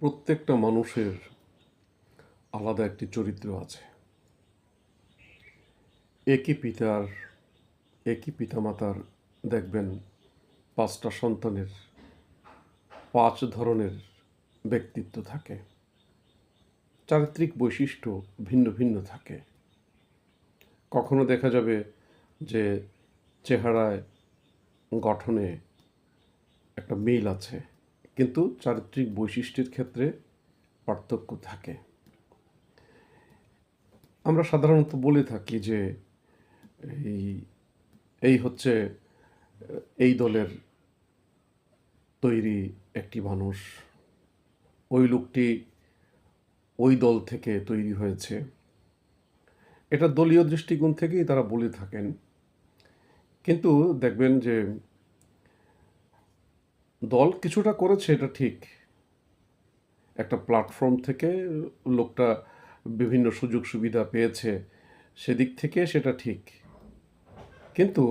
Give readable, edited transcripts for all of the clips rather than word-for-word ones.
প্রত্যেকটা মানুষের আলাদা একটি চরিত্র আছে। একই পিতামাতার দেখবেন ৫টা সন্তানের ৫ ধরনের ব্যক্তিত্ব থাকে। চারিত্রিক বৈশিষ্ট্য ভিন্ন ভিন্ন থাকে। কখনো দেখা যাবে যে চেহারায়, গঠনে একটা মিল আছে, কিন্তু চারিত্রিক বৈশিষ্ট্যের ক্ষেত্রে পার্থক্য থাকে। আমরা সাধারণত বলে থাকি যে এই এই হচ্ছে এই দলের তৈরি একটি মানুষ, ওই লোকটি ওই দল থেকে তৈরি হয়েছে। এটা দলীয় দৃষ্টিকোণ থেকেই তারা বলে থাকেন। কিন্তু দেখবেন যে দল কিছুটা করেছে, এটা ঠিক। একটা প্ল্যাটফর্ম থেকে লোকটা বিভিন্ন সুযোগ সুবিধা পেয়েছে, সেদিক থেকে সেটা ঠিক। কিন্তু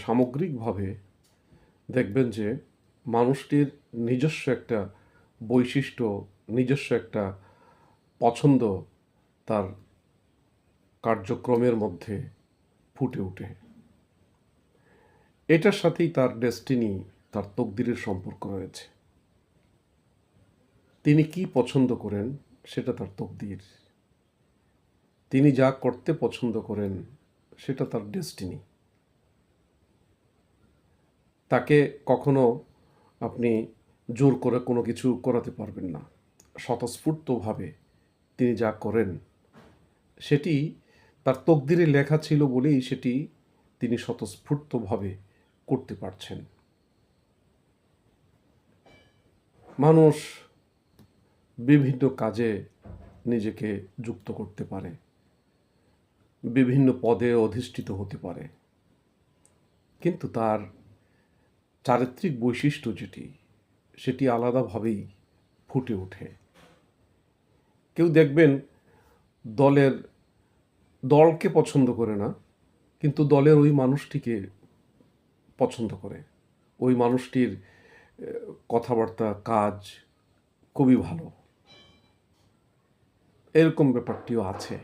সামগ্রিকভাবে দেখবেন যে মানুষটির নিজস্ব একটা বৈশিষ্ট্য, নিজস্ব একটা পছন্দ তার কার্যক্রমের মধ্যে ফুটে ওঠে। এটার সাথেই তার ডেস্টিনি, তার তকদিরের সম্পর্ক রয়েছে। তিনি কি পছন্দ করেন সেটা তার তকদির। তিনি যা করতে পছন্দ করেন সেটা তার ডেস্টিনি। তাকে কখনো আপনি জোর করে কোনো কিছু করাতে পারবেন না। স্বতঃস্ফূর্তভাবে তিনি যা করেন সেটি তার তকদিরে লেখা ছিল বলেই সেটি তিনি স্বতঃস্ফূর্তভাবে করতে পারছেন। মানুষ বিভিন্ন কাজে নিজেকে যুক্ত করতে পারে, বিভিন্ন পদে অধিষ্ঠিত হতে পারে, কিন্তু তার চারিত্রিক বৈশিষ্ট্য সেটি আলাদাভাবেই ফুটে ওঠে। কেউ দেখবেন দলকে পছন্দ করে না, কিন্তু দলের ওই মানুষটিকে পছন্দ করে। ওই মানুষটির কথাবার্তা, কাজ খুবই ভালো। এরকম ব্যাপারটিও আছে।